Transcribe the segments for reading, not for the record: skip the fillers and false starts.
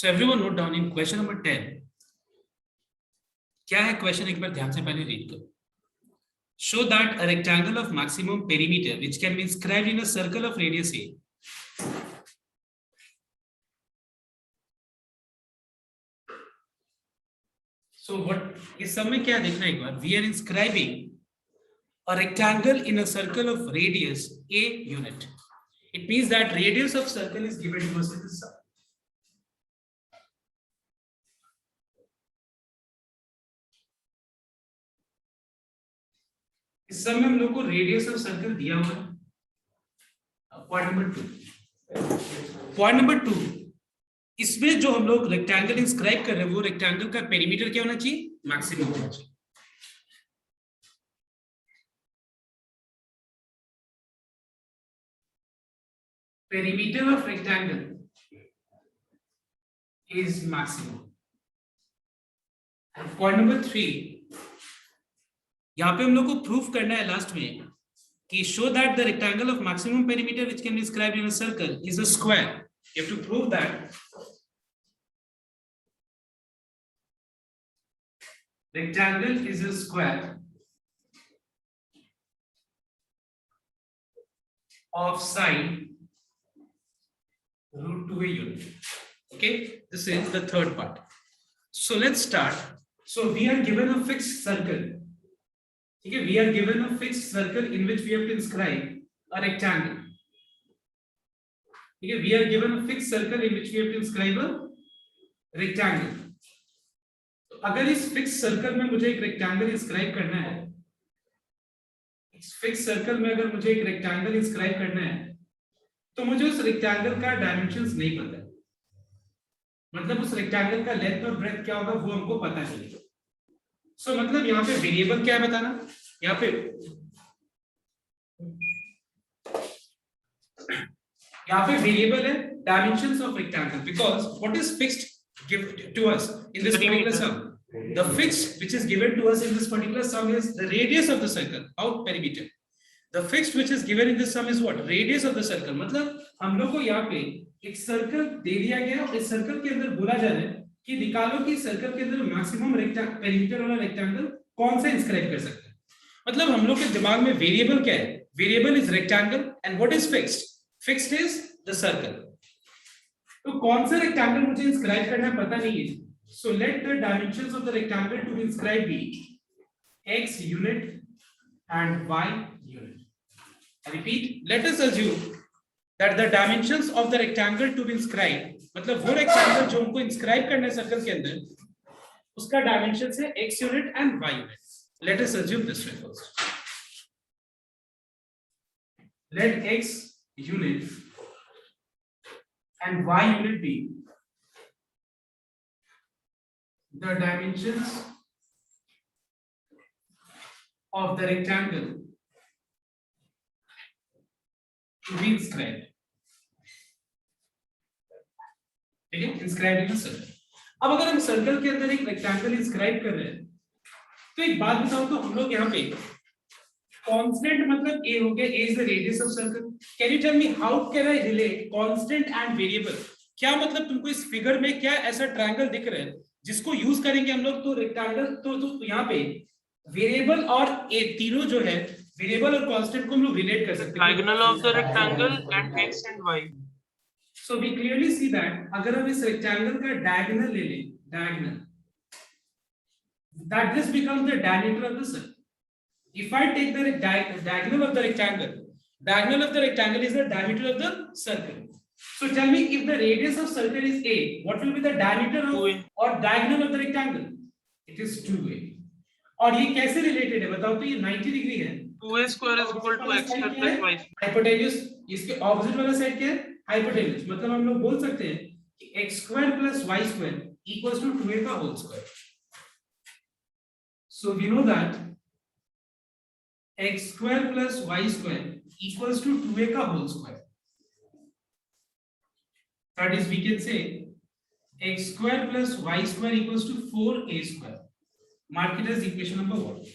So everyone note down in question number 10. क्या है question, एक बार ध्यान से पहले रीड करो. Show that a rectangle of maximum perimeter which can be inscribed in a circle of radius a. So what इस सब में क्या देखना एक बार? We are inscribing a rectangle in a circle of radius a unit. It means that radius of circle is given to us in this sum. इस सब में हम लोग को रेडियस ऑफ सर्कल दिया हुआ है. पॉइंट नंबर टू, इसमें जो हम लोग रेक्टेंगल इंस्क्राइब कर रहे हैं वो रेक्टेंगल का पेरीमीटर क्या होना चाहिए? मैक्सिमम होना चाहिए. Perimeter of rectangle is maximum. Point number 3, यहाँ पे हम लोग को प्रूफ करना है लास्ट में कि show that the rectangle of maximum perimeter which can be described in a circle is a square. You have to prove that rectangle is a square of side √2a unit. Okay, this is the third part. So let's start. So we are given a fixed circle. Okay, we are given a fixed circle in which we have to inscribe a rectangle. Okay, we are given a fixed circle in which we have to inscribe a rectangle. अगर इस fix circle में मुझे एक rectangle inscribe करना है, इस fix circle में अगर मुझे एक रेक्टेंगल इंस्क्राइब करना है तो मुझे उस रेक्टेंगल का डायमेंशंस नहीं पता है. मतलब उस रेक्टेंगल का लेंथ और ब्रेड्थ क्या होगा वो हमको पता नहीं. सो मतलब यहाँ पे वेरिएबल क्या है बताना. यहाँ पे वेरिएबल है dimensions of rectangle, because what is fixed given to us in this particular sum. The fixed which is given to us in this particular sum is the radius of the circle, out perimeter. The fixed which is given in this sum is what? Radius of the circle. मतलब हम लोग को यहाँ पे एक circle दे दिया गया और इस सर्कल के अंदर बोला जा रहा है कि निकालो कि सर्कल के अंदर मैक्सिमम पेरीमीटर वाला रेक्टेंगल कौन सा इंस्क्राइब कर सकते हैं. मतलब हम लोग के दिमाग में वेरिएबल क्या है? Variable is rectangle and what is fixed? Fixed is the circle. तो कौन सा रेक्टेंगल मुझे इंस्क्राइब करना पता नहीं है. So let the dimensions of the rectangle to be inscribe be x unit and y unit. I repeat, let us assume that the dimensions of the rectangle to be inscribe, मतलब वो rectangle जो हमको inscribe करना है circle के अंदर, उसका dimensions है x unit and y unit. Let us assume this way first. Let x unit and y unit be the dimensions of the rectangle to be inscribed. ठीक है, inscribed in a circle. अब अगर हम circle के अंदर एक rectangle inscribe कर रहे हैं तो एक बात बताओ, तो हम लोग यहाँ पे कांस्टेंट मतलब a हो गया, a is the radius of circle. Can you tell me how can I relate constant and variable? क्या मतलब तुमको इस फिगर में क्या ऐसा ट्रायंगल दिख रहा है जिसको यूज करेंगे हम लोग तो रेक्टेंगल तो यहाँ पे वेरिएबल और a तीनों जो है वेरिएबल और कांस्टेंट को हम लोग रिलेट कर सकते हैं. Diagonal of the rectangle and x and y. So we clearly see that अगर हम इस रेक्टेंगल का डायगोनल ले लें, diagonal, that this becomes the diameter of the circle. If I take the diagonal of the rectangle, diagonal of the rectangle is the diameter of the circle. So tell me, if the radius of circle is a, what will be the diameter of or diagonal of the rectangle? It is 2a. और ये कैसे related है बताओ तो? ये 90 degree है. 2a square is equal to x square plus y. Hypotenuse, इसके opposite वाला साइड क्या है? Hypotenuse. मतलब हम लोग बोल सकते हैं कि x square plus y square equals to 2a का whole square. So we know that x square plus y square equals to 2a का whole square. That is, we can say x square plus y square equals to 4a square. Mark it as equation number 1.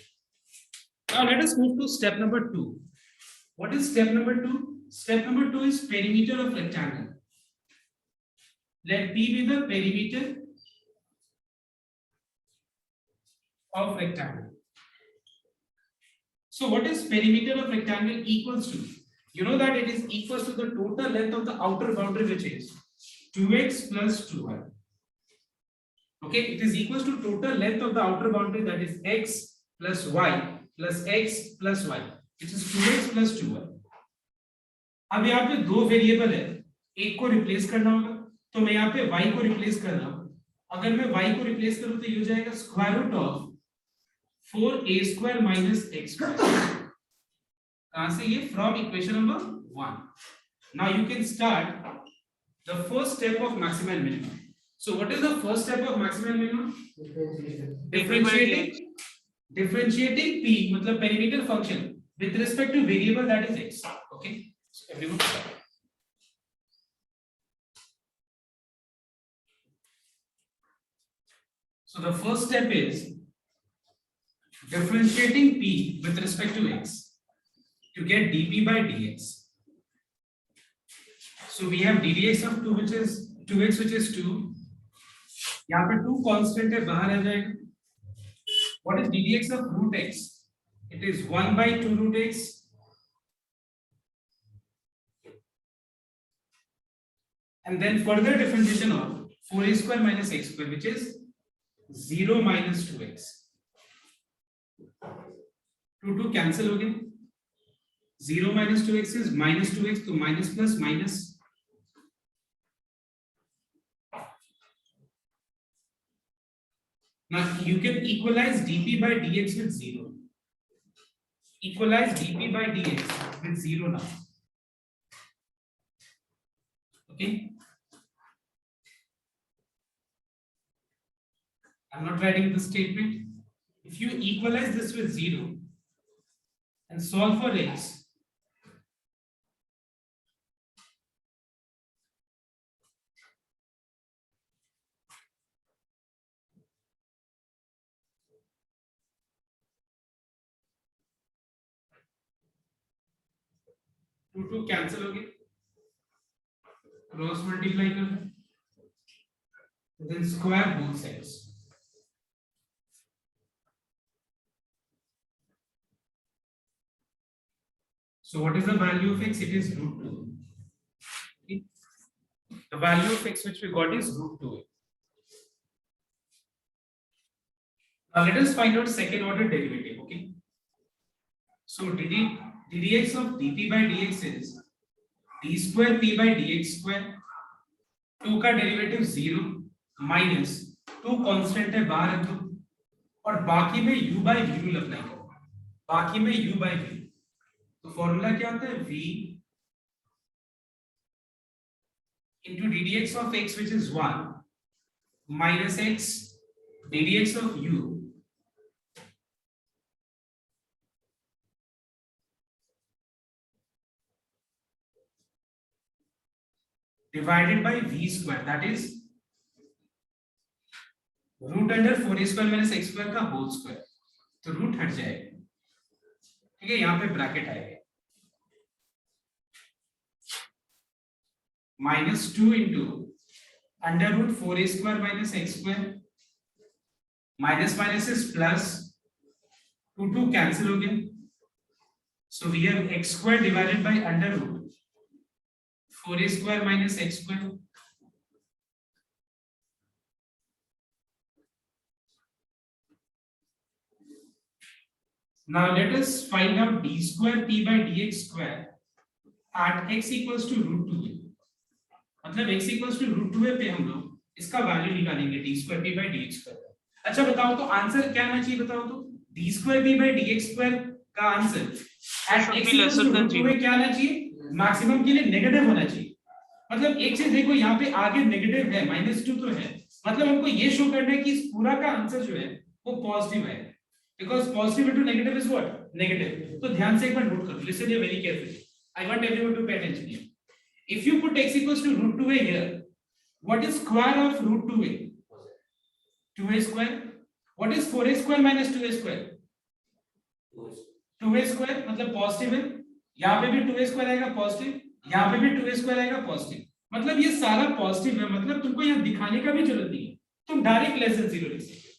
Now let us move to step number 2. What is step number 2? Step number 2 is perimeter of rectangle. let P be the perimeter of rectangle. So what is perimeter of rectangle equals to? You know that it is equals to the total length of the outer boundary, which is 2x plus 2y. Okay, it is equals to total length of the outer boundary, that is x plus y plus x plus y, which is 2x plus 2y. अब यहाँ पे दो variable है, एक को replace करना होगा, तो मैं यहाँ पे y को रिप्लेस कर रहा हूँ. अगर मैं y को रिप्लेस करूँ तो ये हो जाएगा square root of 4a square minus x square. कहां से ये? From equation number 1. Now you can start the first step of maximum and minimum. So what is the first step of maximum and minimum? Differentiating p, मतलब perimeter function with respect to variable that is x. Okay, so everyone start. So the first step is differentiating p with respect to x to get dp by dx. So we have ddx of 2, which is 2x, which is 2. यहाँ पे 2 constant है, बाहर आ जाएगा. What is ddx of root x? It is 1 by 2 root x. And then further differentiation of 4a square minus x square, which is 0 minus 2x. 2 cancel हो गए. 0 minus 2x is minus 2x, तो minus plus minus. Now you can equalize dp by dx with 0. Equalize dp by dx with 0 now. Okay. I'm not writing the statement. If you equalize this with 0 and solve for x, two cancel हो गए, cross multiply कर दो, then square both sides. So what is the value of x? It is root 2. Okay. The value of x which we got is root 2. Now let us find out second order derivative. Okay. So ddx of dp by dx is d square p by dx square. 2 का derivative 0 minus 2 constant है, बाहर रख दो, और बाकी में u by v rule apply करो. बाकी में u by v, तो फॉर्मूला क्या होता है? v into ddx of x, which is 1, minus x ddx of u divided by v square, that is root under 4a square minus x square का whole square. तो root हट जाएगा, ठीक है, यहाँ पे ब्रैकेट आएगा. Minus 2 into under root 4a square minus x square, minus minus is plus, 2 cancel हो गया. So we have x square divided by under root 4a square minus x square. Now let us find out d square p by dx square at x equals to root 2a. मतलब x equals to root 2a पे हम लोग इसका value निकालेंगे d square p by dx square. अच्छा बताओ तो answer क्या आना चाहिए? बताओ तो d square p by dx square का answer at x equals to root 2a क्या आना चाहिए? मैक्सिमम के लिए नेगेटिव होना चाहिए. मतलब एक चीज देखो, यहाँ पे आगे नेगेटिव है, -2 तो है, मतलब हमको ये शो करना है कि इस पूरा का आंसर जो है वो पॉजिटिव है, because positive into negative is what? Negative. तो ध्यान से एक बार नोट करो, listen here very carefully. I want everyone to pay attention here. If you put x equals to root 2a here, what is square of root 2a? 2a square. What is 4a square minus 2a square? 2a square, मतलब positive है. यहाँ पे भी 2a square आएगा positive, यहाँ पे भी 2a square आएगा पॉजिटिव. मतलब ये सारा पॉजिटिव है, मतलब तुमको यहाँ दिखाने का भी जरूरत नहीं है, तुम डायरेक्ट लेस देन 0 लिख सकते हो।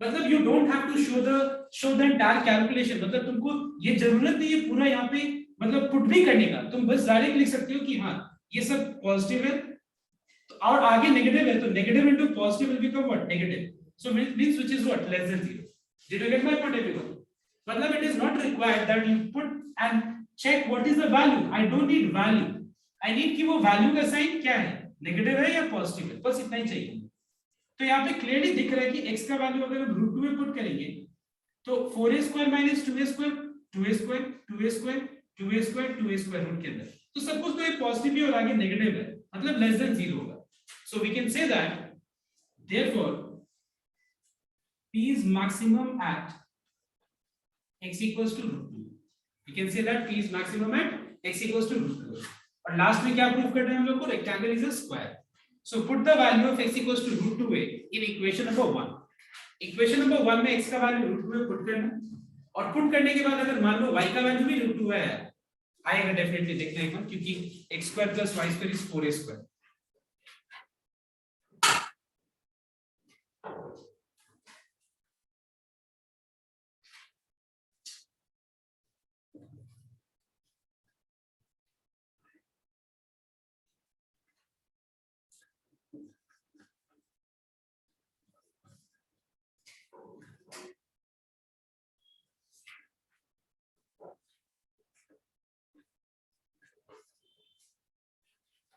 मतलब you don't have to show the entire calculation, मतलब तुमको ये जरूरत नहीं है पूरा यहाँ पे मतलब पुट भी करने का, तुम बस डायरेक्ट लिख सकते हो कि हाँ ये सब पॉजिटिव है तो और आगे नेगेटिव है तो negative into positive will become what negative, so means which is what less than 0। Did you get my point everyone? मतलब it is not required that you put and check what is the value, I don't need value, I need कि वो value का sign क्या है, negative है या positive है, बस इतना ही चाहिए। तो यहाँ पे क्लियरली दिख रहा है कि x का वैल्यू अगर हम √2 में पुट करेंगे तो 4a square minus 2a square 2a square 2a square 2a square 2a square root के अंदर, तो सब कुछ तो ये पॉजिटिव है और आगे नेगेटिव है, मतलब लेस देन 0 होगा। So we can say that therefore p is maximum at x equals to √2, we can say that p is maximum at x equals to √2। और लास्ट में क्या प्रूव करना है हम लोग को, rectangle is a square, so put the value of x equals to √2a in equation number 1। Equation number 1 में x का वैल्यू √2 में पुट करना, और पुट करने के बाद अगर मान लो y का वैल्यू भी √2 है आएगा डेफिनेटली, देखना एक बार, क्योंकि x square plus y square is 4a square.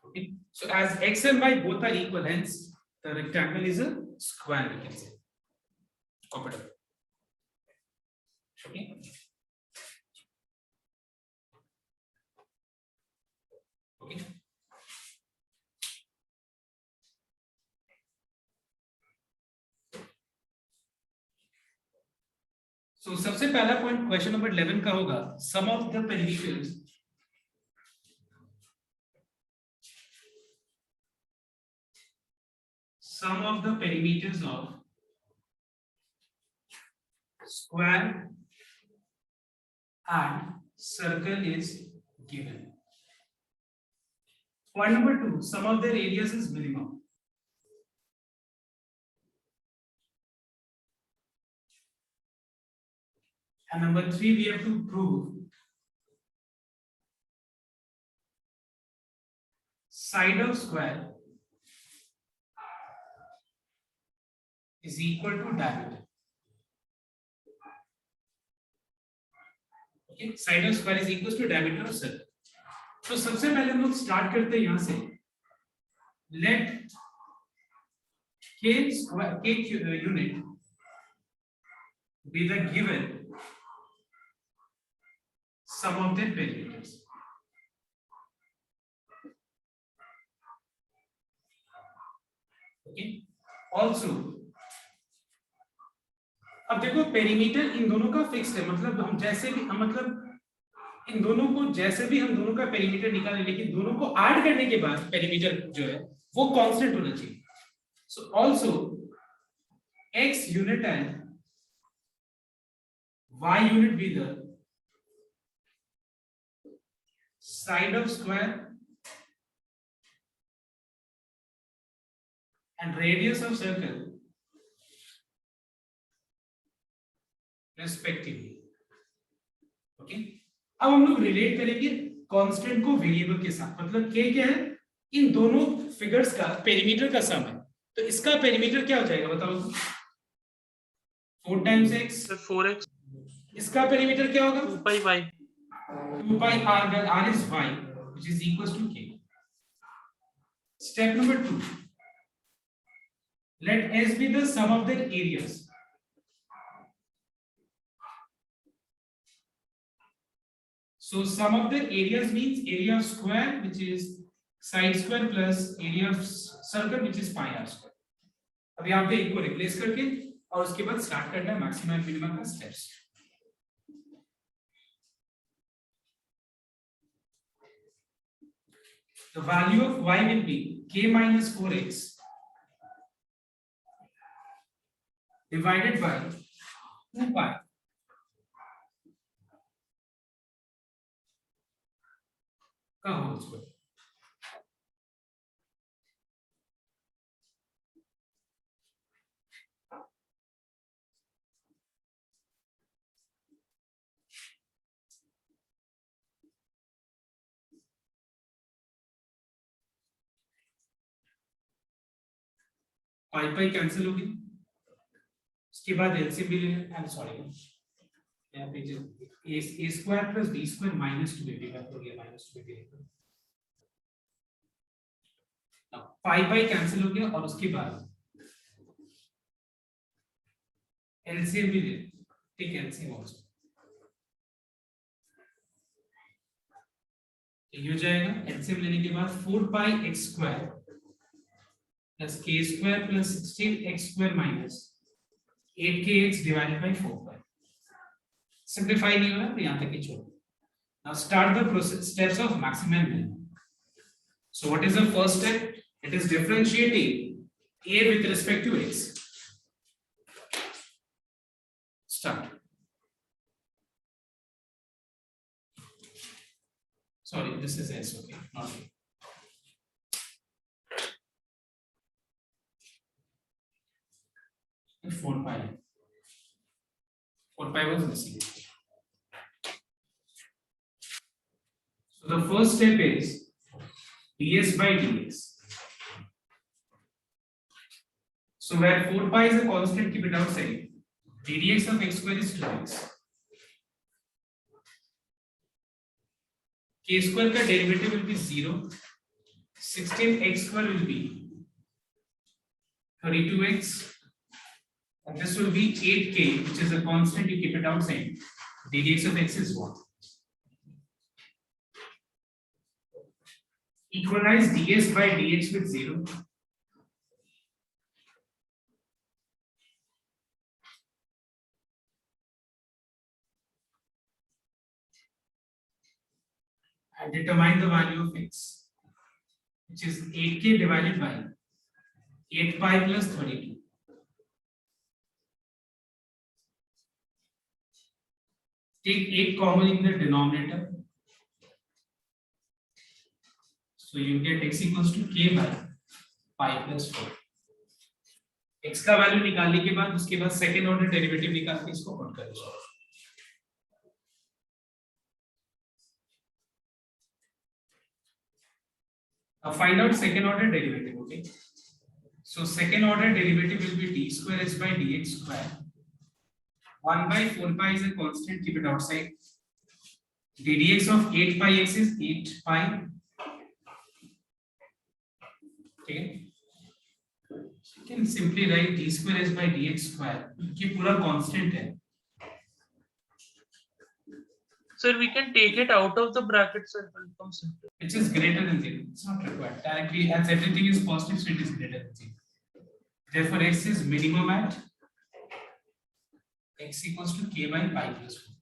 Okay. So as x and y both are equal, hence the rectangle is a square, we can say. Copy. Okay. Okay. So सबसे पहला point question number 11 का होगा, sum of the perimeters of square and circle is given. Point number 2, sum of their areas is minimum. And number 3, we have to prove side of square is equal to diameter. Okay, side of square is equal to diameter of circle. तो सबसे पहले हम लोग start करते हैं यहां से, let k square k unit be the given sum of their perimeters. Okay, also अब देखो पेरीमीटर इन दोनों का फिक्स्ड है, मतलब हम जैसे भी मतलब इन दोनों को जैसे भी हम दोनों का पेरीमीटर निकालें, लेकिन दोनों को ऐड करने के बाद पेरीमीटर जो है वो कांस्टेंट होना चाहिए। So also x unit and y unit be the side of square and radius of circle respectively. Okay, अब हम लोग रिलेट करेंगे कांस्टेंट को वेरिएबल के साथ, मतलब k क्या है, इन दोनों फिगर्स का पेरीमीटर का सम है, तो इसका पेरीमीटर क्या हो जाएगा बताओ, 4 टाइम्स x, 4x, इसका पेरीमीटर क्या होगा 2 pi y, 2 pi r, where r is y which is equals to k. Step number 2, let s be the sum of their areas. So sum of the areas means area of square which is side square plus area of circle which is pi r square. अब यहाँ पे एक को replace करके और उसके बाद start करना है मैक्सिमम एंड मिनिमम का steps. The value of y will be k minus 4x divided by 2 pi का होल स्क्वायर। पाई पाई कैंसिल होगी, उसके बाद एलसीएम भी लेना, आई एम सॉरी यहाँ पे जो a square plus b square minus 2ab हो गया, माइनस 2ab पाई पाई कैंसिल हो गया, और उसके बाद एलसीएम भी ले, ठीक है, एलसीएम ऑल्सो ये हो जाएगा। एलसीएम लेने के बाद 4 पाई x square plus k square plus 16x square minus 8kx divided by 4 pi. Simplify नहीं हो रहा तो यहां तक ही छोड़ो। Now start the process steps of maximum and minimum. So what is the first step? It is differentiating a with respect to x. Start. Sorry, this is s, okay, not a. 4 pi. 4 pi was missing. So the first step is ds by dx. So where 4 pi is a constant, keep it outside. ddx of x square is 2x. k square का derivative will be 0. 16x square will be 32x. And this will be 8k, which is a constant, you keep it outside. ddx of x is 1. Equalize ds by dx with 0. And determine the value of x, which is 8k divided by 8 pi plus 32. Take 8 common in the denominator. So you get x equals to k by pi plus 4. x का value निकालने के बाद उसके बाद second order derivative निकाल के इसको put कर दो। Now find out second order derivative, okay? So second order derivative will be d square h by dx square. 1 by 4 pi is a constant, keep it outside. ddx of 8 pi x is 8 pi. Okay? You can simply write d square h by dx square. ये पूरा constant है. Sir, we can take it out of the bracket, so it will become simple. Which is greater than 0. It's not required. Directly, as everything is positive, so it is greater than 0. Therefore, x is minimum at x equals to k by pi plus 4.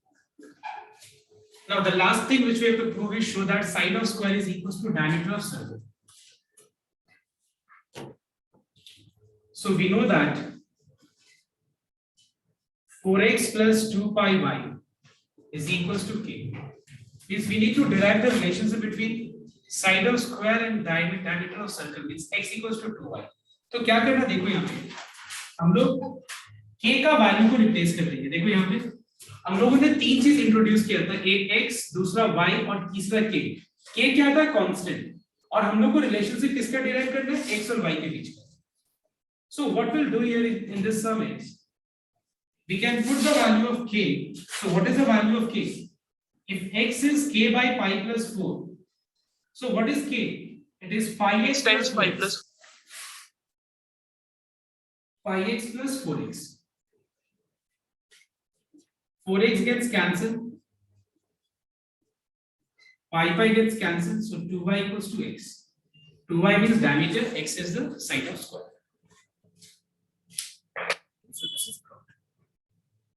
Now, the last thing which we have to prove is show that side of square is equals to diameter of circle. So we know that 4x plus 2 pi y is equals to k. Means we need to derive the relationship between side of square and diameter of circle. Means x equals to 2y. तो क्या करना, देखो यहाँ पे हम लोग k का value को रिप्लेस कर देंगे। देखो यहाँ पे हम लोगों ने तीन चीज इंट्रोड्यूस किया था, एक x, दूसरा y और तीसरा k। k क्या था? कांस्टेंट। और हम लोग को रिलेशनशिप किसका डिराइव करना है? x और y के बीच का। So what we'll do here in this sum is we can put the value of k. So what is the value of k? If x is k by pi plus 4, so what is k? It is pi x Times pi 4x. plus. Pi x plus 4x. 4x gets cancelled. Pi gets cancelled. So 2y equals to x. 2y means diameter. X is the side of square.